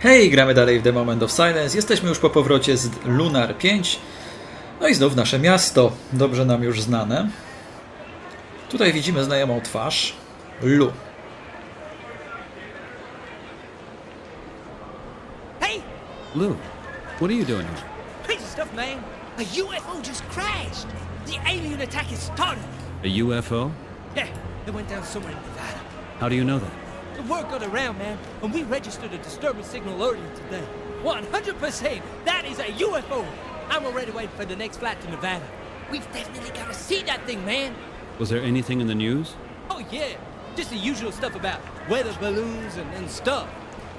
Hej, gramy dalej w The Moment of Silence. Jesteśmy już po powrocie z Lunar 5. No i znów nasze miasto, dobrze nam już znane. Tutaj widzimy znajomą twarz. Lu. Hey! Lou, what are you doing here? Crazy stuff, man. A UFO just crashed. The alien attack is starting. A UFO? Yeah, it went down somewhere in Nevada. How do you know that? The word got around, man, and we registered a disturbance signal earlier today. 100%, that is a UFO. I'm already waiting for the next flight to Nevada. We've definitely got to see that thing, man. Was there anything in the news? Oh, yeah. Just the usual stuff about weather balloons and stuff.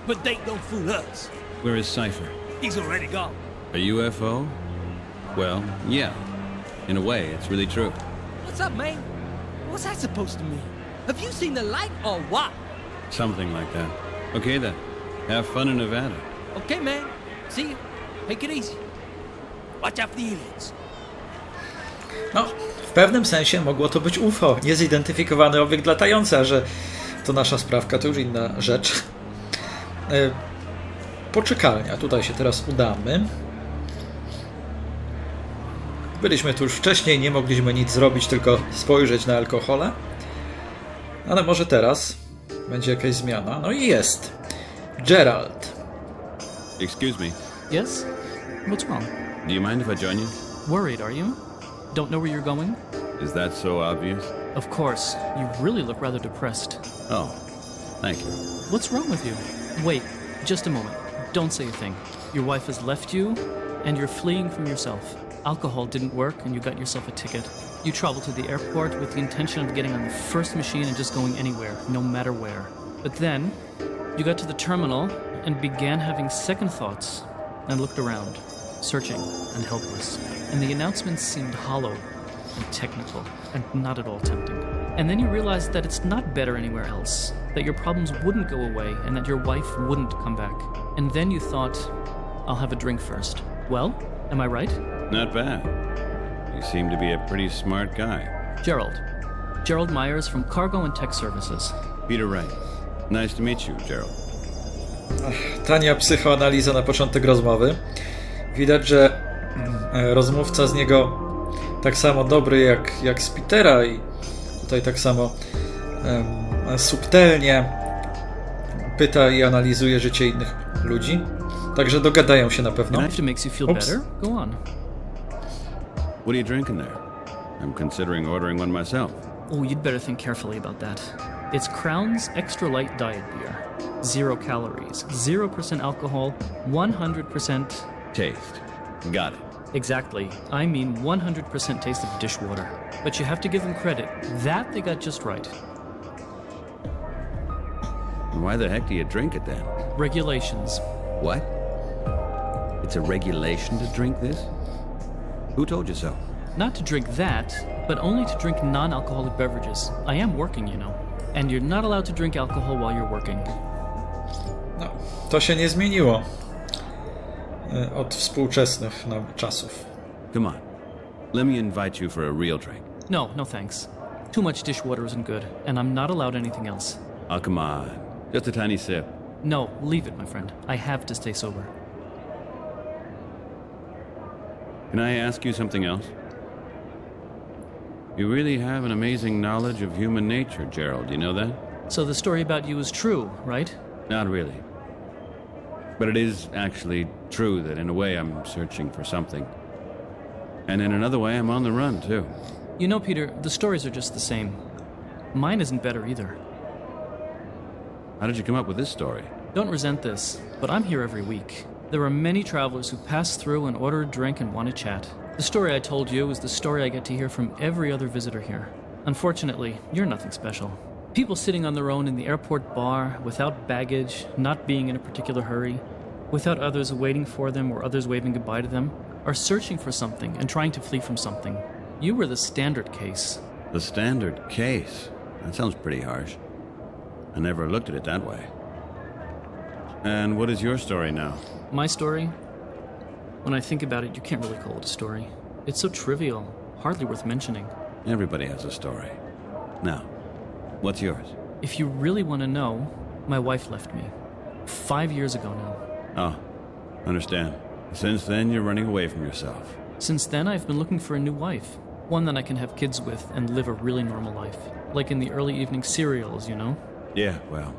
But they don't fool us. Where is Cypher? He's already gone. A UFO? Well, yeah. In a way, it's really true. What's up, man? What's that supposed to mean? Have you seen the light or what? Something like that. Okay then. Have fun in Nevada. Okay, man. See you. Take it easy. Watch out for the aliens. No, w pewnym sensie mogło to być UFO, niezidentyfikowany obiekt latający, a że to nasza sprawka, to już inna rzecz. Poczekalnia, tutaj się teraz udamy. Byliśmy tu już wcześniej, nie mogliśmy nic zrobić, tylko spojrzeć na alkohole. Ale może teraz będzie jakaś zmiana. No i jest. Gerald. Excuse me. Yes? What's wrong? Do you mind if I join you? Worried, are you? Don't know where you're going? Is that so obvious? Of course. You really look rather depressed. Oh, thank you. What's wrong with you? Wait, just a moment. Don't say a thing. Your wife has left you, and you're fleeing from yourself. Alcohol didn't work, and you got yourself a ticket. You traveled to the airport with the intention of getting on the first machine and just going anywhere, no matter where. But then, you got to the terminal and began having second thoughts and looked around, searching and helpless. And the announcements seemed hollow and technical and not at all tempting. And then you realized that it's not better anywhere else, that your problems wouldn't go away and that your wife wouldn't come back. And then you thought, I'll have a drink first. Well, am I right? Not bad. You seem to be a pretty smart guy. Gerald. Gerald Myers from Cargo and Tech Services. Peter Wright. Nice to meet you, Gerald. Tania psychoanaliza na początek rozmowy. Widać, że rozmówca z niego tak samo dobry jak z Petera i tutaj tak samo subtelnie pyta i analizuje życie innych ludzi. Także dogadają się na pewno. If it makes you feel better, go on. What are you drinking there? I'm considering ordering one myself. Oh, you'd better think carefully about that. It's Crown's Extra Light Diet Beer. 0 calories, 0% alcohol, 100%... Taste. Got it. Exactly. I mean 100% taste of dishwater. But you have to give them credit. That they got just right. Why the heck do you drink it then? Regulations. What? It's a regulation to drink this? Who told you so? Not to drink that, but only to drink non-alcoholic beverages. I am working, you know. And you're not allowed to drink alcohol while you're working. No, to się nie zmieniło od współczesnych czasów. Come on. Let me invite you for a real drink. No, no thanks. Too much dishwater isn't good, and I'm not allowed anything else. Oh, come on. Just a tiny sip. No, leave it, my friend. I have to stay sober. Can I ask you something else? You really have an amazing knowledge of human nature, Gerald. You know that? So the story about you is true, right? Not really. But it is actually true that in a way I'm searching for something. And in another way I'm on the run, too. You know, Peter, the stories are just the same. Mine isn't better either. How did you come up with this story? Don't resent this, but I'm here every week. There are many travelers who pass through and order a drink and want to chat. The story I told you is the story I get to hear from every other visitor here. Unfortunately, you're nothing special. People sitting on their own in the airport bar, without baggage, not being in a particular hurry, without others waiting for them or others waving goodbye to them, are searching for something and trying to flee from something. You were the standard case. The standard case? That sounds pretty harsh. I never looked at it that way. And what is your story now? My story? When I think about it, you can't really call it a story. It's so trivial, hardly worth mentioning. Everybody has a story. Now, what's yours? If you really want to know, my wife left me. 5 years ago now. Oh, understand. Since then, you're running away from yourself. Since then, I've been looking for a new wife. One that I can have kids with and live a really normal life. Like in the early evening serials, you know? Yeah, well,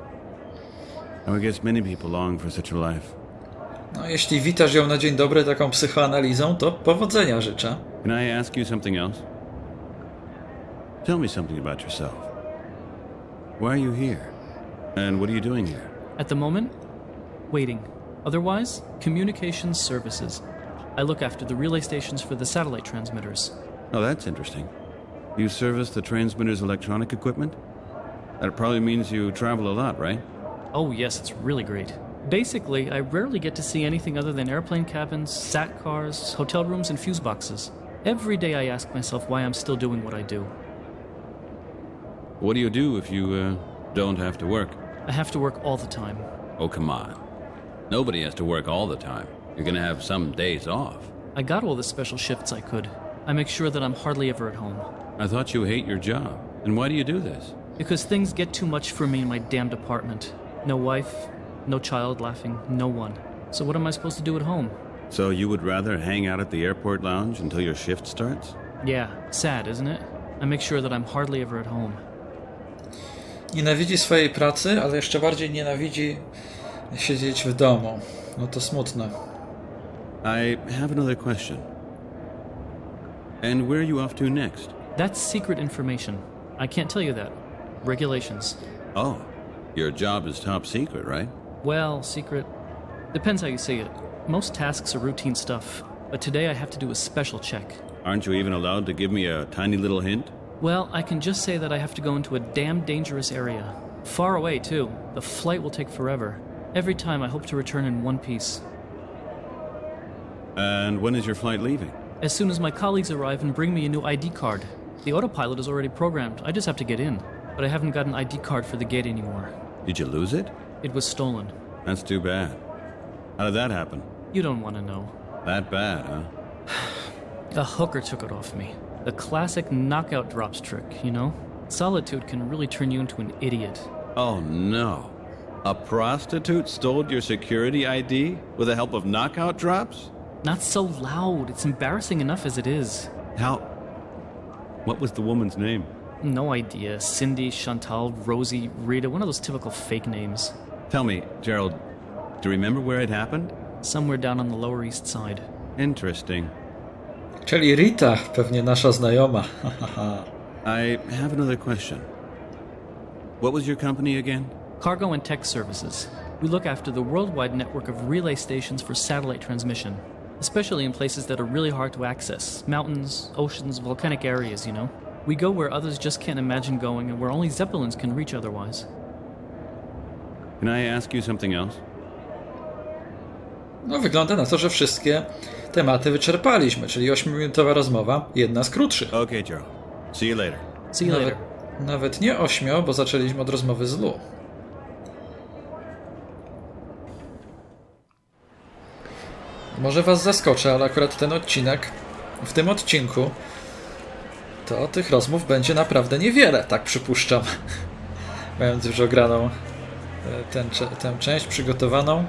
I would guess many people long for such a life. No, jeśli witasz ją na dzień dobry taką psychoanalizą, to powodzenia życzę. Can I ask you something else? Tell me something about yourself. Why are you here? And what are you doing here? At the moment, waiting. Otherwise, communications services. I look after the relay stations for the satellite transmitters. Oh, that's interesting. You service the transmitter's electronic equipment? That probably means you travel a lot, right? Oh yes, it's really great. Basically, I rarely get to see anything other than airplane cabins, sat cars, hotel rooms, and fuse boxes. Every day I ask myself why I'm still doing what I do. What do you do if you don't have to work? I have to work all the time. Oh, come on. Nobody has to work all the time. You're gonna have some days off. I got all the special shifts I could. I make sure that I'm hardly ever at home. I thought you hate your job. And why do you do this? Because things get too much for me in my damned apartment. No wife, no child laughing, no one. So what am I supposed to do at home? So you would rather hang out at the airport lounge until your shift starts? Yeah, sad, isn't it? I make sure that I'm hardly ever at home. Nienawidzi swojej pracy, ale jeszcze bardziej nienawidzi siedzieć w domu. No to smutne. I have another question. And where are you off to next? That's secret information. I can't tell you that. Regulations. Oh, your job is top secret, right? Well, secret. Depends how you say it. Most tasks are routine stuff, but today I have to do a special check. Aren't you even allowed to give me a tiny little hint? Well, I can just say that I have to go into a damn dangerous area. Far away, too. The flight will take forever. Every time I hope to return in one piece. And when is your flight leaving? As soon as my colleagues arrive and bring me a new ID card. The autopilot is already programmed. I just have to get in. But I haven't got an ID card for the gate anymore. Did you lose it? It was stolen. That's too bad. How did that happen? You don't want to know. That bad, huh? A hooker took it off me. The classic knockout drops trick, you know? Solitude can really turn you into an idiot. Oh no. A prostitute stole your security ID with the help of knockout drops? Not so loud. It's embarrassing enough as it is. How? What was the woman's name? No idea. Cindy, Chantal, Rosie, Rita, one of those typical fake names. Tell me, Gerald, do you remember where it happened? Somewhere down on the Lower East Side. Interesting. Czyli Rita, pewnie nasza znajoma. I have another question. What was your company again? Cargo and Tech Services. We look after the worldwide network of relay stations for satellite transmission, especially in places that are really hard to access. Mountains, oceans, volcanic areas, you know? We go where others just can't imagine going and where only Zeppelins can reach otherwise. Can I ask you something else? No wygląda na to, że wszystkie tematy wyczerpaliśmy, czyli 8-minutowa rozmowa, jedna z krótszych. Okay, Gerald. See you later. See you later. Nawet nie 8, bo zaczęliśmy od rozmowy z Lu. Może was zaskoczę, ale akurat ten odcinek, w tym odcinku, to tych rozmów będzie naprawdę niewiele, tak przypuszczam. Mając już ograną tę część przygotowaną.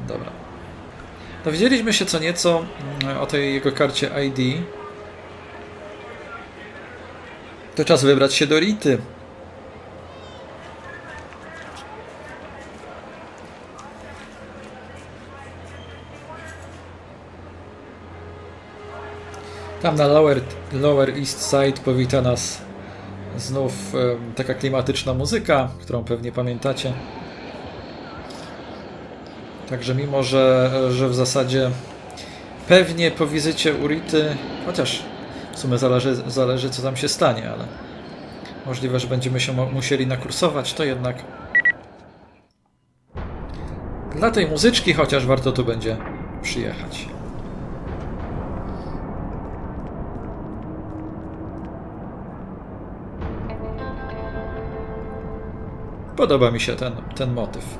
Dobra. Dowiedzieliśmy się co nieco o tej jego karcie ID. To czas wybrać się do Rity. Tam na Lower East Side powita nas znów taka klimatyczna muzyka, którą pewnie pamiętacie. Także mimo, że w zasadzie pewnie po wizycie u Rity, chociaż w sumie zależy co tam się stanie, ale możliwe, że będziemy się musieli nakursować, to jednak dla tej muzyczki chociaż warto tu będzie przyjechać. Podoba mi się ten motyw.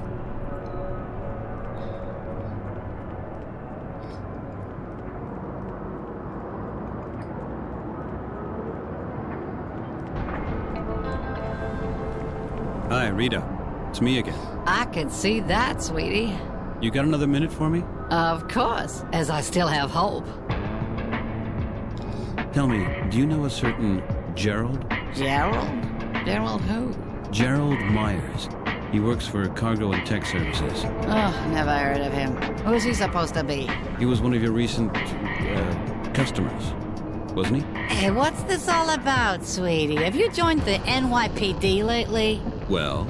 Hi, Rita. It's me again. I can see that, sweetie. You got another minute for me? Of course, as I still have hope. Tell me, do you know a certain Gerald? Gerald? Gerald who? Gerald Myers. He works for Cargo and Tech Services. Oh, never heard of him. Who's he supposed to be? He was one of your recent, customers, wasn't he? Hey, what's this all about, sweetie? Have you joined the NYPD lately? Well,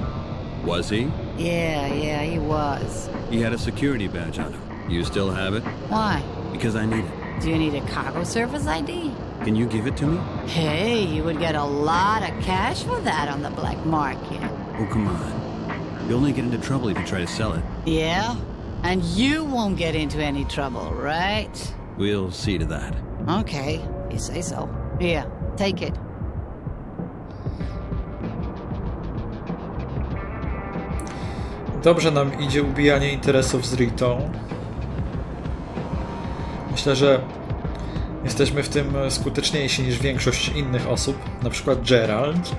was he? Yeah, he was. He had a security badge on him. You still have it? Why? Because I need it. Do you need a cargo service ID? Can you give it to me? Hey, you would get a lot of cash for that on the black market. Oh, come on. You'll only get into trouble if you try to sell it. Yeah? And you won't get into any trouble, right? We'll see to that. Okay, you say so. Here, take it. Dobrze nam idzie ubijanie interesów z Ritą. Myślę, że jesteśmy w tym skuteczniejsi niż większość innych osób, na przykład Gerald.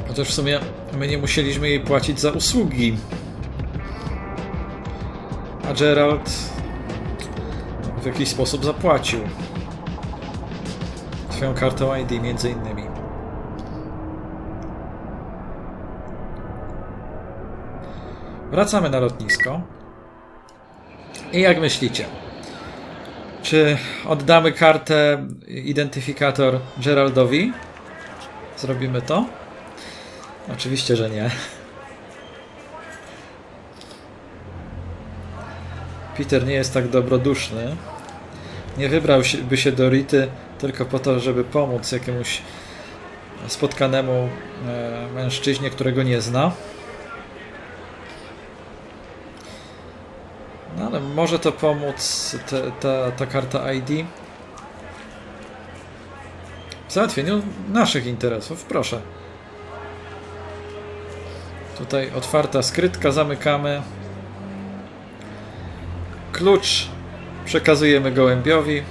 Chociaż w sumie my nie musieliśmy jej płacić za usługi. A Gerald w jakiś sposób zapłacił. Swoją kartą ID między innymi. Wracamy na lotnisko. I jak myślicie? Czy oddamy kartę, identyfikator Geraldowi? Zrobimy to? Oczywiście, że nie. Peter nie jest tak dobroduszny. Nie wybrałby się do Rity tylko po to, żeby pomóc jakiemuś spotkanemu mężczyźnie, którego nie zna. No ale może to pomóc ta karta ID w załatwieniu naszych interesów. Proszę. Tutaj otwarta skrytka, zamykamy. Klucz przekazujemy gołębiowi.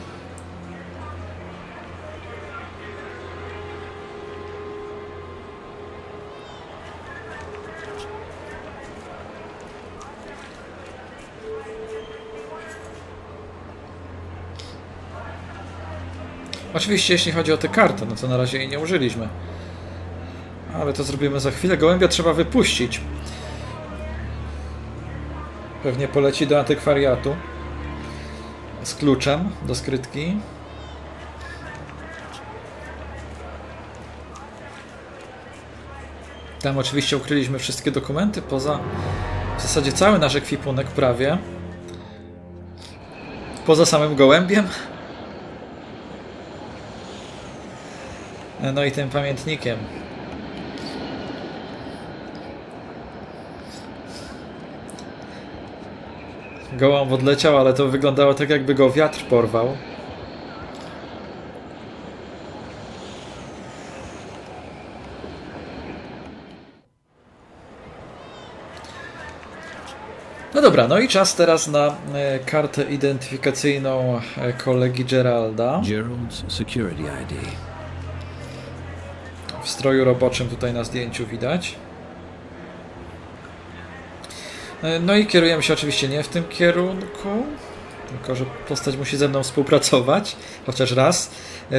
Oczywiście jeśli chodzi o tę kartę, no to na razie jej nie użyliśmy. Ale to zrobimy za chwilę. Gołębia trzeba wypuścić. Pewnie poleci do antykwariatu z kluczem do skrytki. Tam oczywiście ukryliśmy wszystkie dokumenty, poza w zasadzie cały nasz ekwipunek prawie. Poza samym gołębiem. No i tym pamiętnikiem. Gołąb odleciał, ale to wyglądało tak, jakby go wiatr porwał. No dobra, no i czas teraz na kartę identyfikacyjną kolegi Geralda. Gerald's Security ID. W stroju roboczym tutaj na zdjęciu widać. No i kierujemy się oczywiście nie w tym kierunku, tylko że postać musi ze mną współpracować, chociaż raz.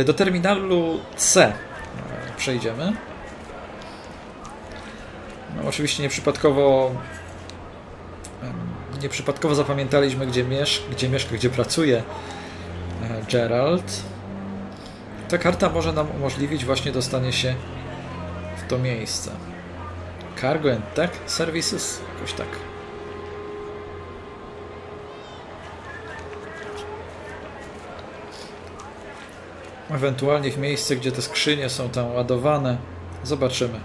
Do terminalu C przejdziemy. No, oczywiście nieprzypadkowo zapamiętaliśmy, gdzie mieszka, gdzie pracuje Gerald. Ta karta może nam umożliwić właśnie dostanie się w to miejsce. Cargo and Tech Services? Jakoś tak. Ewentualnie w miejsce, gdzie te skrzynie są tam ładowane. Zobaczymy.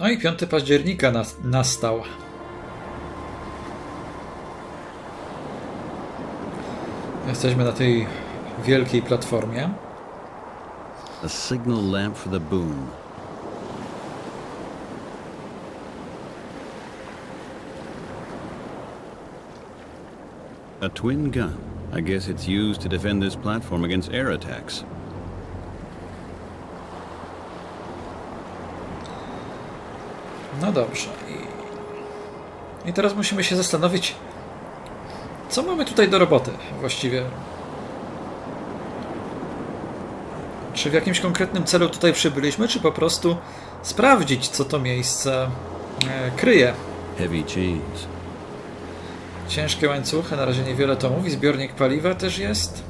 No i 5 października nastał. Jesteśmy na tej wielkiej platformie. A signal lamp for the boom. A twin gun. I guess it's used to defend this platform against air attacks. No dobrze. I teraz musimy się zastanowić, co mamy tutaj do roboty właściwie. Czy w jakimś konkretnym celu tutaj przybyliśmy, czy po prostu sprawdzić, co to miejsce kryje. Heavy chains. Ciężkie łańcuchy, na razie niewiele to mówi. Zbiornik paliwa też jest.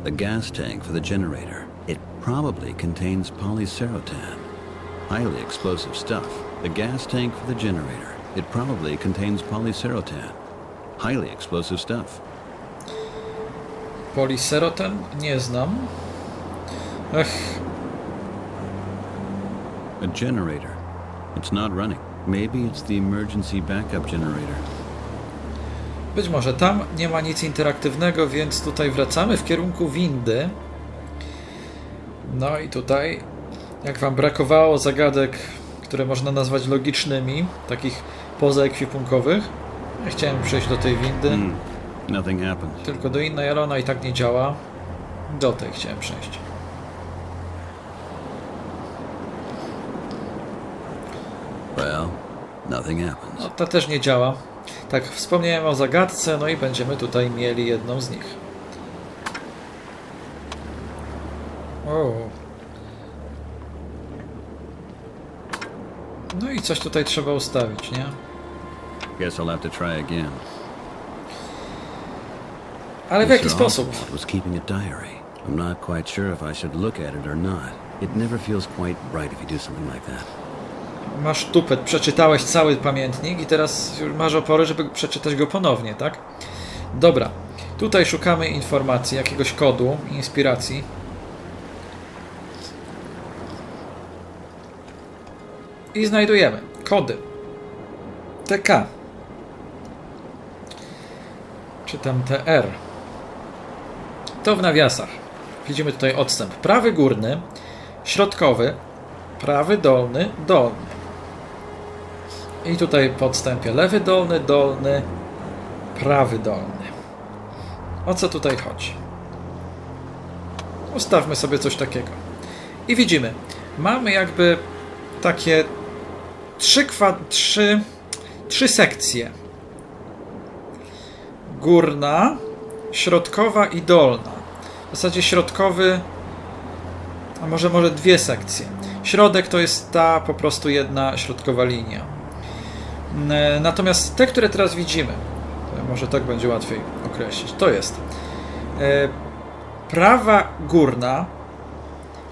The gas tank for the generator. It probably contains polyserotan. Highly explosive stuff. The gas tank for the generator. It probably contains polyserotan. Highly explosive stuff. Poliserotan? Nie znam. Ech, A generator. It's not running. Maybe it's the emergency backup generator. być może tam nie ma nic interaktywnego, więc tutaj wracamy w kierunku windy. No i tutaj, jak wam brakowało zagadek, które można nazwać logicznymi, takich pozaekwipunkowych, ja chciałem przejść do tej windy, Nothing happens. tylko do innej, ale ona i tak nie działa. Do tej chciałem przejść. Well, nothing happens. No, ta też nie działa. Tak, wspomniałem o zagadce, no i będziemy tutaj mieli jedną z nich. O. No i coś tutaj trzeba ustawić, nie? Guess I'll have to try again. Ale w jaki Mr. sposób? Oswald was keeping a diary. I'm not quite sure if I should look at it or not. It never feels quite right if you do something like that. Masz tupet, przeczytałeś cały pamiętnik i teraz już masz opory, żeby przeczytać go ponownie, tak? Dobra, tutaj szukamy informacji, jakiegoś kodu, inspiracji. I znajdujemy kody. TK. Czy tam TR. To w nawiasach. Widzimy tutaj odstęp. Prawy górny, środkowy, prawy dolny, dolny. I tutaj w podstępie lewy dolny, dolny, prawy dolny. O co tutaj chodzi? Ustawmy sobie coś takiego. I widzimy, mamy jakby takie trzy sekcje. Górna, środkowa i dolna. W zasadzie środkowy, a może dwie sekcje. Środek to jest ta po prostu jedna środkowa linia. Natomiast te, które teraz widzimy, może tak będzie łatwiej określić, to jest prawa górna,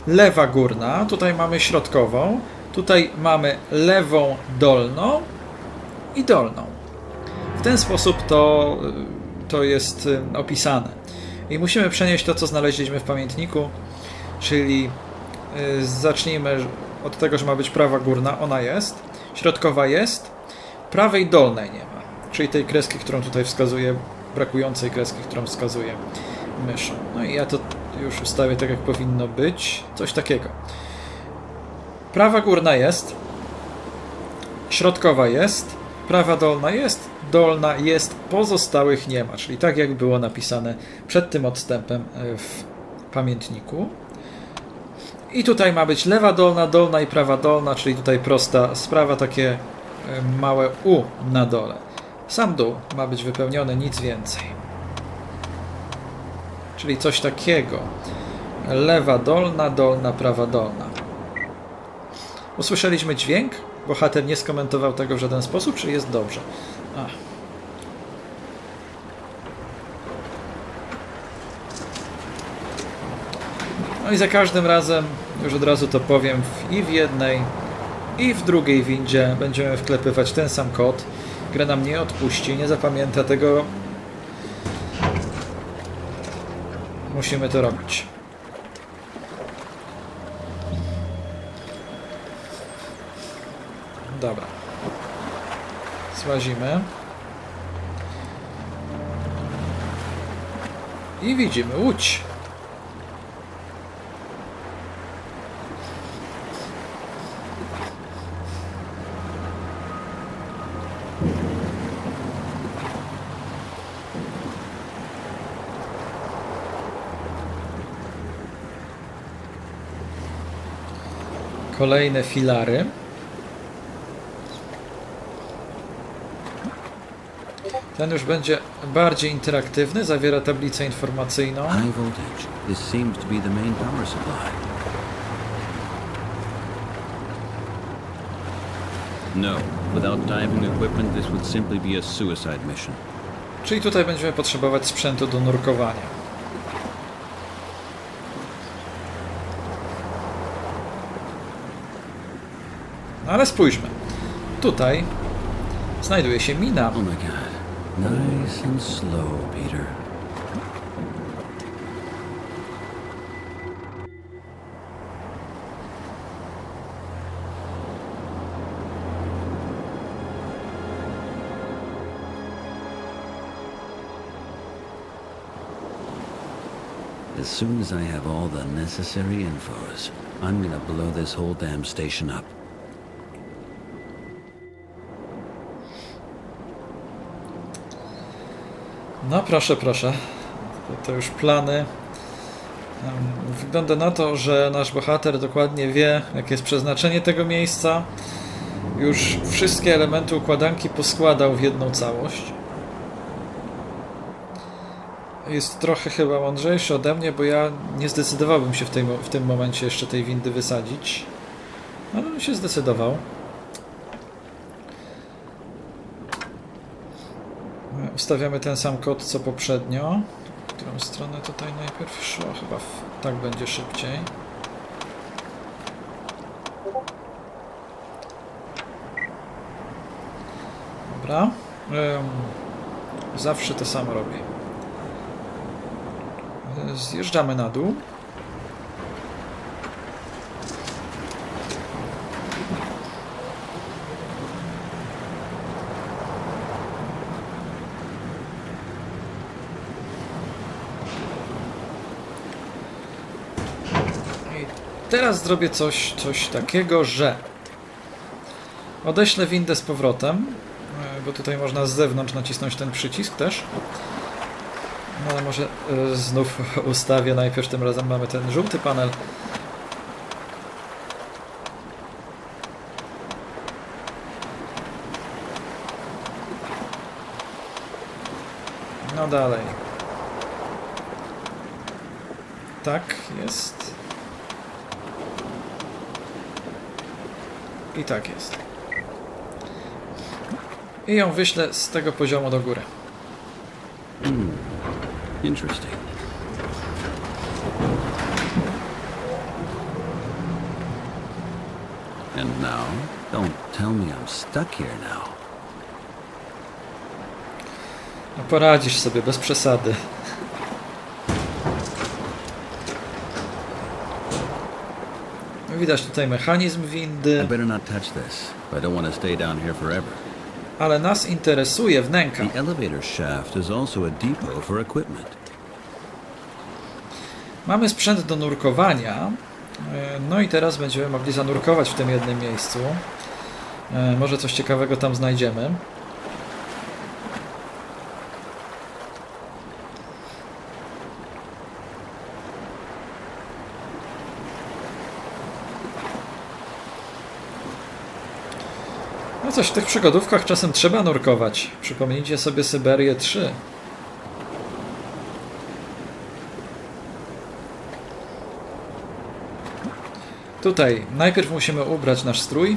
lewa górna, tutaj mamy środkową, tutaj mamy lewą dolną i dolną. W ten sposób to jest opisane. I musimy przenieść to, co znaleźliśmy w pamiętniku, czyli zacznijmy od tego, że ma być prawa górna, ona jest, środkowa jest, prawej dolnej nie ma, czyli tej kreski, którą tutaj wskazuję, brakującej kreski, którą wskazuję myszą. No i ja to już ustawię tak, jak powinno być, coś takiego. Prawa górna jest, środkowa jest, prawa dolna jest, dolna jest, pozostałych nie ma, czyli tak, jak było napisane przed tym odstępem w pamiętniku. I tutaj ma być lewa dolna, dolna i prawa dolna, czyli tutaj prosta sprawa, takie małe U na dole. Sam dół ma być wypełniony, nic więcej. Czyli coś takiego. Lewa dolna, dolna, prawa dolna. Usłyszeliśmy dźwięk? Bohater nie skomentował tego w żaden sposób, czy jest dobrze? No i za każdym razem, już od razu to powiem, i w jednej, i w drugiej windzie będziemy wklepywać ten sam kod. Gra nam nie odpuści, nie zapamięta tego. Musimy to robić. Dobra. Złazimy. I widzimy łódź. Kolejne filary. Ten już będzie bardziej interaktywny, zawiera tablicę informacyjną. High voltage. This seems to be the main power supply. No, without diving equipment, this would simply be a suicide mission. Czyli tutaj będziemy potrzebować sprzętu do nurkowania. No ale spójrzmy. Tutaj znajduje się mina. Oh my god. Nice and slow, Peter. As soon as I have all the necessary infos, I'm gonna blow this whole damn station up. No proszę, proszę. To już plany. Wygląda na to, że nasz bohater dokładnie wie, jakie jest przeznaczenie tego miejsca. Już wszystkie elementy układanki poskładał w jedną całość. Jest trochę chyba mądrzejszy ode mnie, bo ja nie zdecydowałbym się w tym momencie jeszcze tej windy wysadzić. Ale on się zdecydował. Ustawiamy ten sam kod co poprzednio. W którą stronę tutaj najpierw szło? Chyba tak będzie szybciej. Dobra. Zawsze to samo robię. Zjeżdżamy na dół. Teraz zrobię coś takiego, że odeślę windę z powrotem, bo tutaj można z zewnątrz nacisnąć ten przycisk też. No ale może znów ustawię najpierw, tym razem mamy ten żółty panel. No dalej. Tak, jest. I tak jest. I ją wyślę z tego poziomu do góry. Interesting. And now, don't tell me I'm stuck here now. No poradzisz sobie, bez przesady. Widać tutaj mechanizm windy. I better not touch this. I don't want to stay down here forever. Ale nas interesuje wnęka. The elevator shaft is also a depot for equipment. Mamy sprzęt do nurkowania. No i teraz będziemy mogli zanurkować w tym jednym miejscu. Może coś ciekawego tam znajdziemy. No coś w tych przygodówkach czasem trzeba nurkować. Przypomnijcie sobie Syberię 3. Tutaj najpierw musimy ubrać nasz strój,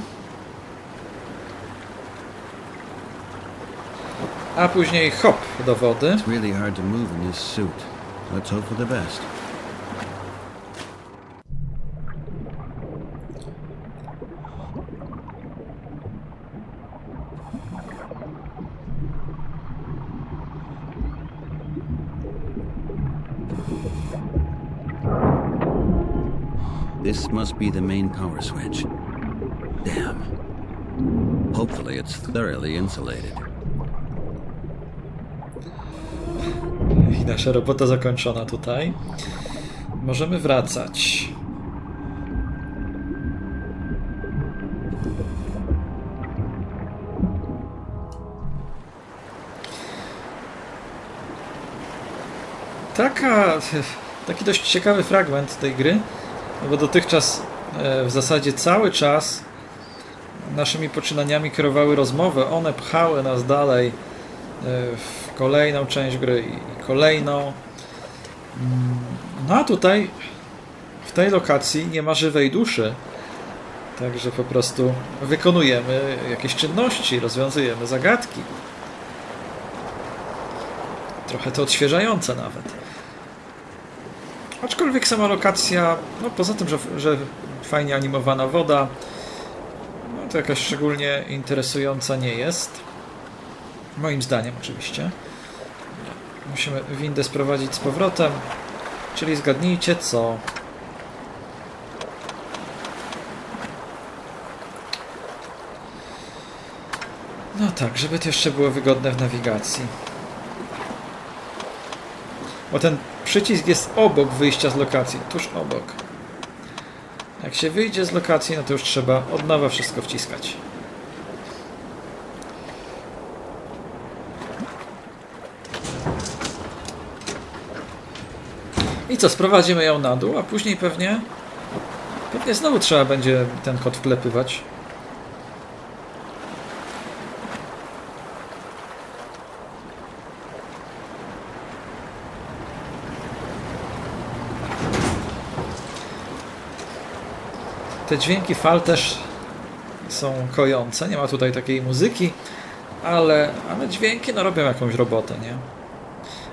a później hop do wody. It's really hard to move in this suit. Let's hope for the best. This must be the main power switch. Damn. Hopefully it's thoroughly insulated. I nasza robota zakończona tutaj. Możemy wracać. Taki dość ciekawy fragment tej gry, no bo dotychczas w zasadzie cały czas naszymi poczynaniami kierowały rozmowy. One pchały nas dalej w kolejną część gry i kolejną. No a tutaj w tej lokacji nie ma żywej duszy. Także po prostu wykonujemy jakieś czynności, rozwiązujemy zagadki. Trochę to odświeżające nawet. Aczkolwiek sama lokacja, no poza tym, że fajnie animowana woda, no to jakaś szczególnie interesująca nie jest. Moim zdaniem oczywiście. Musimy windę sprowadzić z powrotem, czyli zgadnijcie co. No tak, żeby to jeszcze było wygodne w nawigacji. Bo ten przycisk jest obok wyjścia z lokacji, tuż obok. Jak się wyjdzie z lokacji, no to już trzeba od nowa wszystko wciskać. I co, sprowadzimy ją na dół, a później pewnie znowu trzeba będzie ten kod wklepywać. Te dźwięki fal też są kojące, nie ma tutaj takiej muzyki, ale dźwięki no robią jakąś robotę, nie?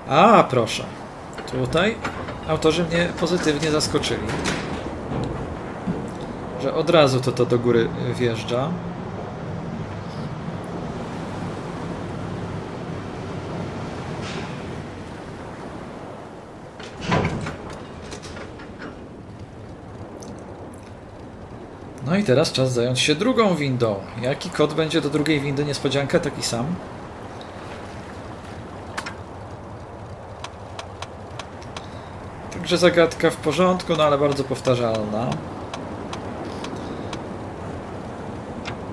A, proszę. Tutaj autorzy mnie pozytywnie zaskoczyli. Że od razu to do góry wjeżdża. No i teraz czas zająć się drugą windą. Jaki kod będzie do drugiej windy? Niespodzianka, taki sam. Także zagadka w porządku, no ale bardzo powtarzalna.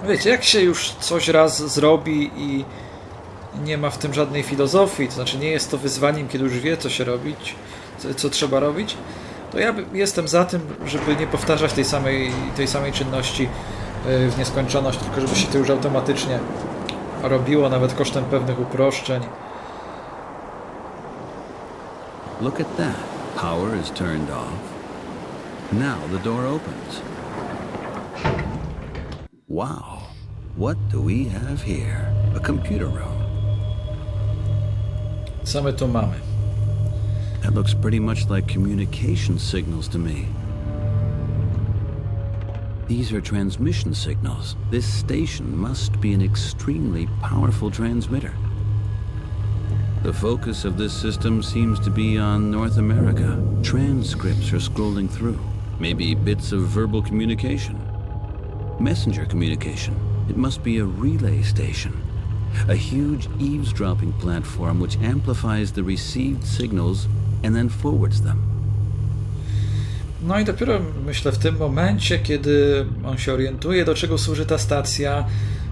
Wiecie, jak się już coś raz zrobi i nie ma w tym żadnej filozofii, to znaczy nie jest to wyzwaniem, kiedy już wie, co się robić, co trzeba robić, to ja jestem za tym, żeby nie powtarzać tej samej czynności w nieskończoność, tylko żeby się to już automatycznie robiło, nawet kosztem pewnych uproszczeń. Look at that. Power is turned off. Now the door opens. Wow. What do we have here? A computer room. Co my tu mamy? That looks pretty much like communication signals to me. These are transmission signals. This station must be an extremely powerful transmitter. The focus of this system seems to be on North America. Transcripts are scrolling through. Maybe bits of verbal communication. Messenger communication. It must be a relay station. A huge eavesdropping platform which amplifies the received signals and then forwards them. No i dopiero myślę w tym momencie, kiedy on się orientuje, do czego służy ta stacja,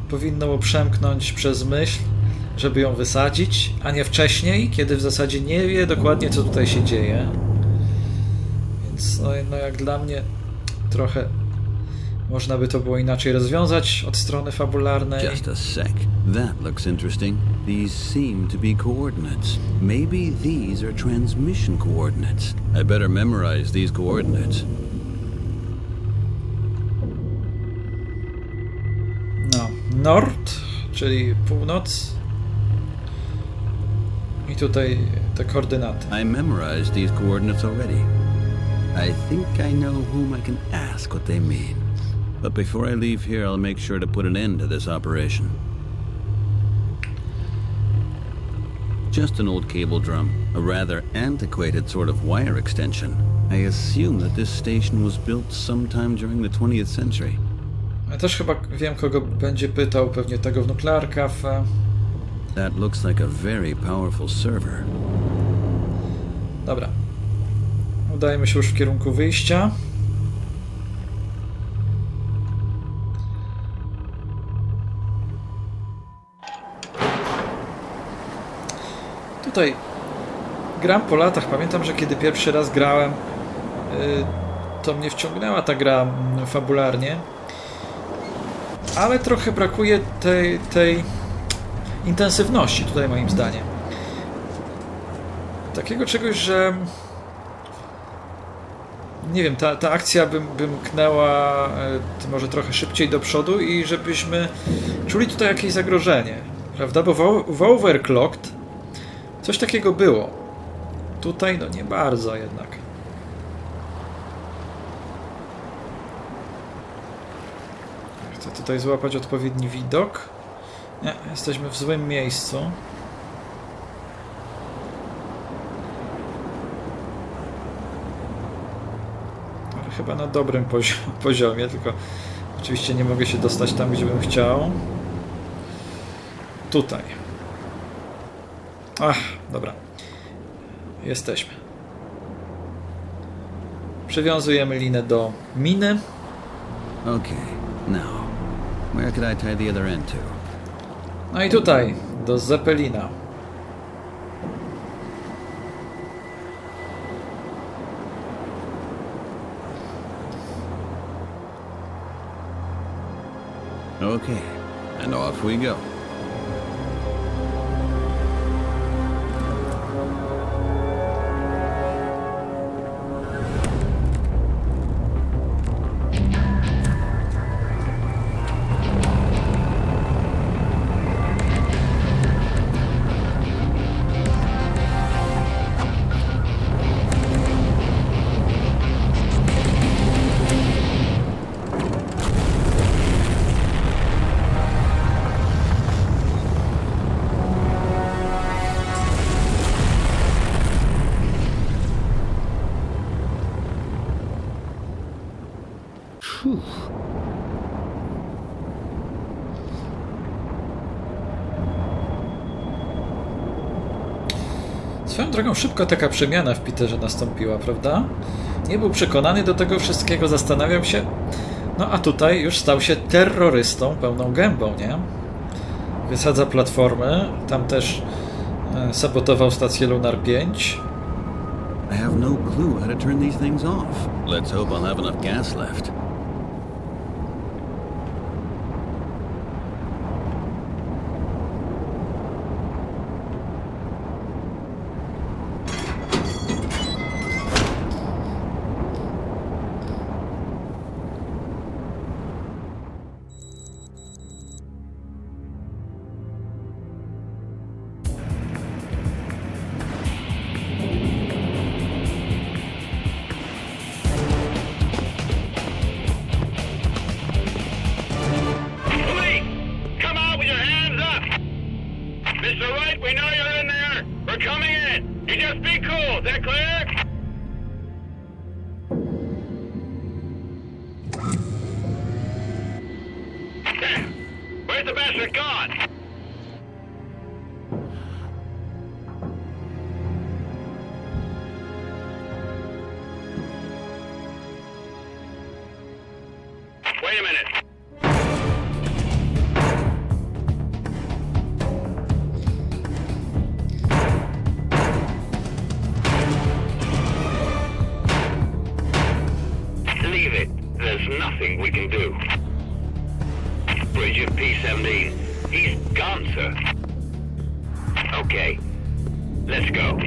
powinno mu przemknąć przez myśl, żeby ją wysadzić, a nie wcześniej, kiedy w zasadzie nie wie dokładnie, co tutaj się dzieje. Więc no jak dla mnie trochę można by to było inaczej rozwiązać od strony fabularnej. Just a sec. That looks interesting. These seem to be coordinates. Maybe these are transmission coordinates. I better memorize these coordinates. No, nord, czyli północ. I tutaj te koordynaty. I memorized these coordinates already. I think I know whom I can ask what they mean. But before I leave here, I'll make sure to put an end to this operation. Just an old cable drum, a rather antiquated sort of wire extension. I assume that this station was built sometime during the 20th century. Ja też chyba wiem, kogo będzie pytał, pewnie tego w Nuclear Cafe. That looks like a very powerful server. Dobra. Udajemy się już w kierunku wyjścia. Tutaj gram po latach. Pamiętam, że kiedy pierwszy raz grałem, to mnie wciągnęła ta gra fabularnie. Ale trochę brakuje tej intensywności tutaj moim zdaniem. Takiego czegoś, że nie wiem, ta akcja by mknęła może trochę szybciej do przodu i żebyśmy czuli tutaj jakieś zagrożenie, prawda? Bo w Overclocked coś takiego było. Tutaj no nie bardzo jednak. Chcę tutaj złapać odpowiedni widok. Nie, jesteśmy w złym miejscu. Ale chyba na dobrym poziomie, tylko oczywiście nie mogę się dostać tam, gdzie bym chciał. Tutaj. Ach, dobra. Jesteśmy. Przywiązujemy linę do miny. Okay, now, where could I tie the other end to? No i tutaj, do Zeppelina. Okay, and off we go. Swoją drogą szybko taka przemiana w Peterze nastąpiła, prawda? Nie był przekonany do tego wszystkiego, zastanawiał się. No a tutaj już stał się terrorystą pełną gębą, nie? Wysadza platformy, tam też sabotował stację Lunar 5. I have no clue how to turn these things off. Let's hope I'll have enough gas left. Wait a minute. Leave it. There's nothing we can do. Bridge of P-17. He's gone, sir. Okay. Let's go.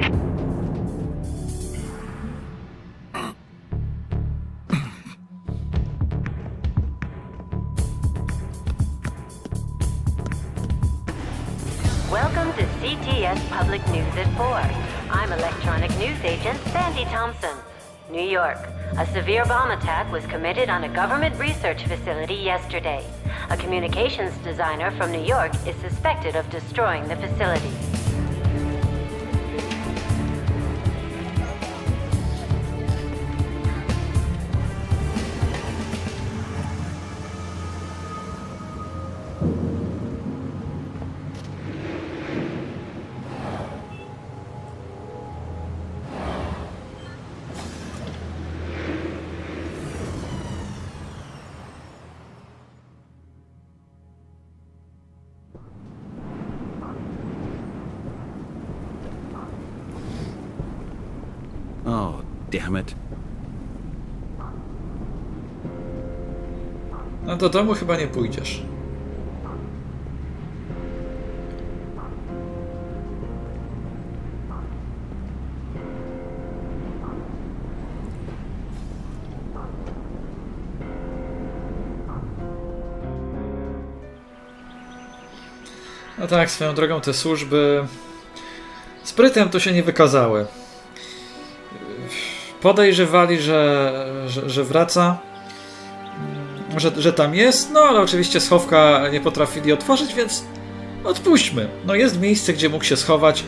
Welcome to CTS Public News at 4. I'm electronic news agent Sandy Thompson. New York. A severe bomb attack was committed on a government research facility yesterday. A communications designer from New York is suspected of destroying the facility. Damn it. No do domu chyba nie pójdziesz. No tak, swoją drogą te służby sprytem to się nie wykazały. Podejrzewali, że wraca, że tam jest, no ale oczywiście schowka nie potrafili otworzyć, więc odpuśćmy. No jest miejsce, gdzie mógł się schować,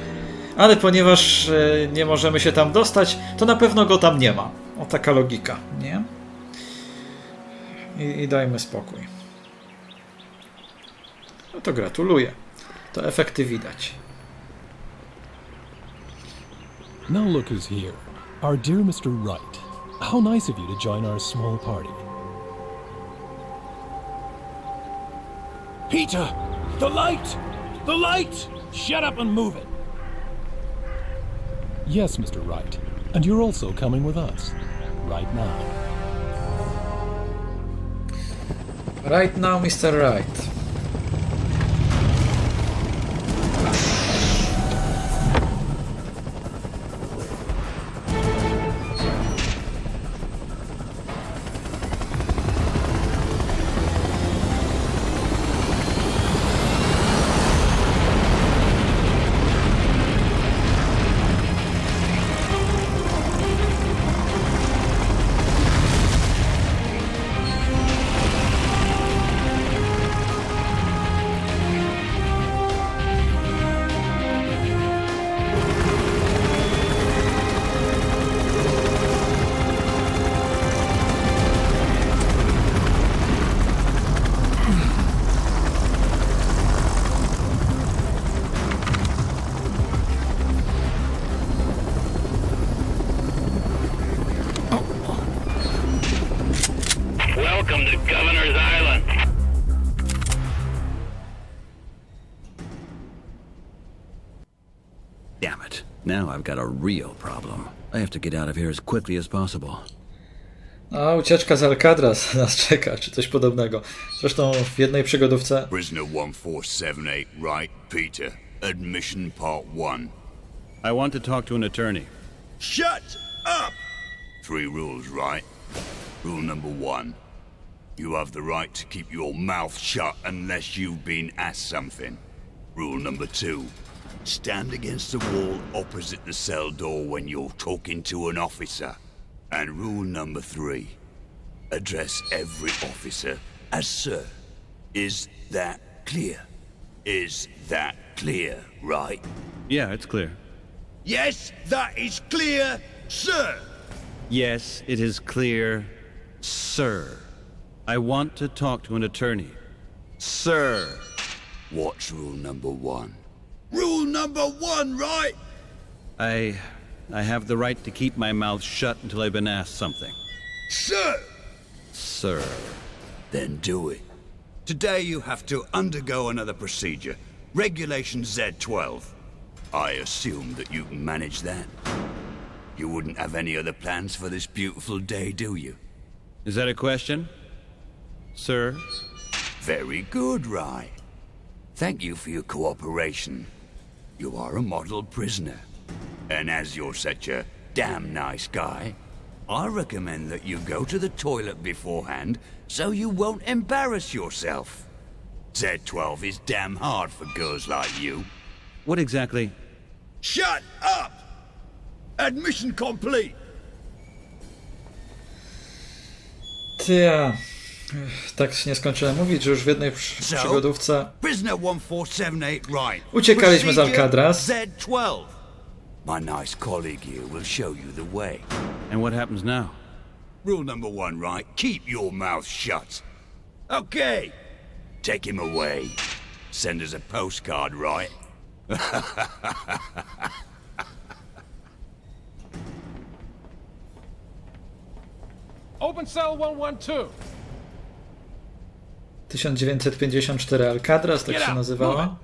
ale ponieważ nie możemy się tam dostać, to na pewno go tam nie ma. O, taka logika, nie? I dajmy spokój. No to gratuluję. To efekty widać. Now look who's here. Our dear Mr. Wright. How nice of you to join our small party. Peter! The light! The light! Shut up and move it! Yes, Mr. Wright. And you're also coming with us. Right now. Right now, Mr. Wright. Welcome to Governor's Island. Damn it. Now I've got a real problem. I have to get out of here as quickly as possible. A ucieczka z Alcatraz nas czeka, czy coś podobnego. Zresztą w jednej przygodówce... Prisoner 1478, right, Peter. Admission part 1. I want to talk to an attorney. Shut up! 3 rules, right? Rule number 1. You have the right to keep your mouth shut unless you've been asked something. Rule number 2. Stand against the wall opposite the cell door when you're talking to an officer. And rule number 3. Address every officer as sir. Is that clear? Is that clear, right? Yeah, it's clear. Yes, that is clear, sir! Yes, it is clear, sir. I want to talk to an attorney. Sir. What's rule number 1? Rule number 1, right? I have the right to keep my mouth shut until I've been asked something. Sir! Sir. Then do it. Today you have to undergo another procedure. Regulation Z12. I assume that you can manage that. You wouldn't have any other plans for this beautiful day, do you? Is that a question? Sir? Very good, Rye. Thank you for your cooperation. You are a model prisoner. And as you're such a damn nice guy, I recommend that you go to the toilet beforehand so you won't embarrass yourself. Z12 is damn hard for girls like you. What exactly? Shut up! Admission complete! Tja, tak się nie skończyłem mówić, że już w jednej przygodówce Prisoner 1478, right. uciekaliśmy z Alcatraz. Z12. My nice colleague here will show you the way. And what happens now? Rule number 1, right? Keep your mouth shut. Okay. Take him away. Send us a postcard, right? Open cell 112. 1954 Alcatraz, tak się nazywała.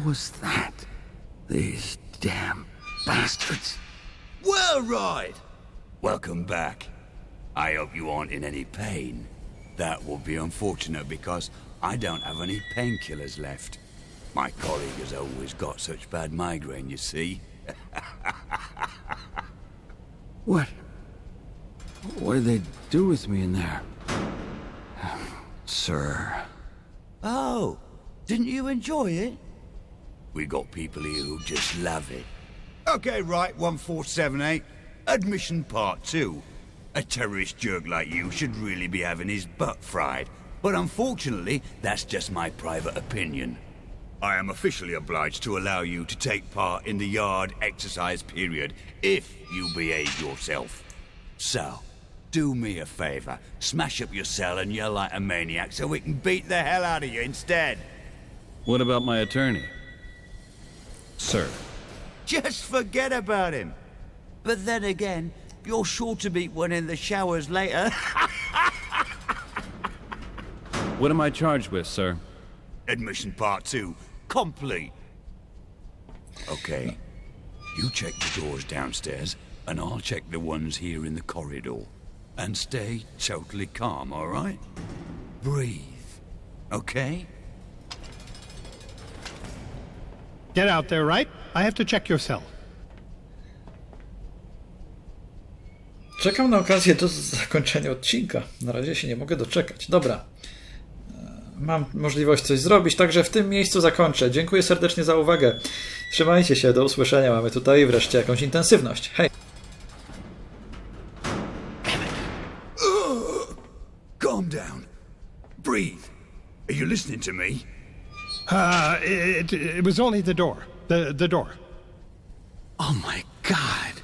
was that? These damn bastards. Well, right. Welcome back. I hope you aren't in any pain. That will be unfortunate because I don't have any painkillers left. My colleague has always got such bad migraine, you see. What did they do with me in there? Sir. Oh, didn't you enjoy it? We got people here who just love it. Okay, right, 1478. Admission part 2. A terrorist jerk like you should really be having his butt fried. But unfortunately, that's just my private opinion. I am officially obliged to allow you to take part in the yard exercise period if you behave yourself. So, do me a favor, smash up your cell and yell like a maniac so we can beat the hell out of you instead. What about my attorney? Sir. Just forget about him. But then again, you're sure to meet one in the showers later. What am I charged with, sir? Admission part 2, complete. Okay, you check the doors downstairs, and I'll check the ones here in the corridor. And stay totally calm, all right? Breathe, okay? Get out there, right? I have to check your cell. Czekam na okazję do zakończenia odcinka. Na razie się nie mogę doczekać. Dobra. Mam możliwość coś zrobić, także w tym miejscu zakończę. Dziękuję serdecznie za uwagę. Trzymajcie się, do usłyszenia. Mamy tutaj wreszcie jakąś intensywność. Hej! Calm down. Breathe. Are you listening to me? It was only the door. The door. Oh my God.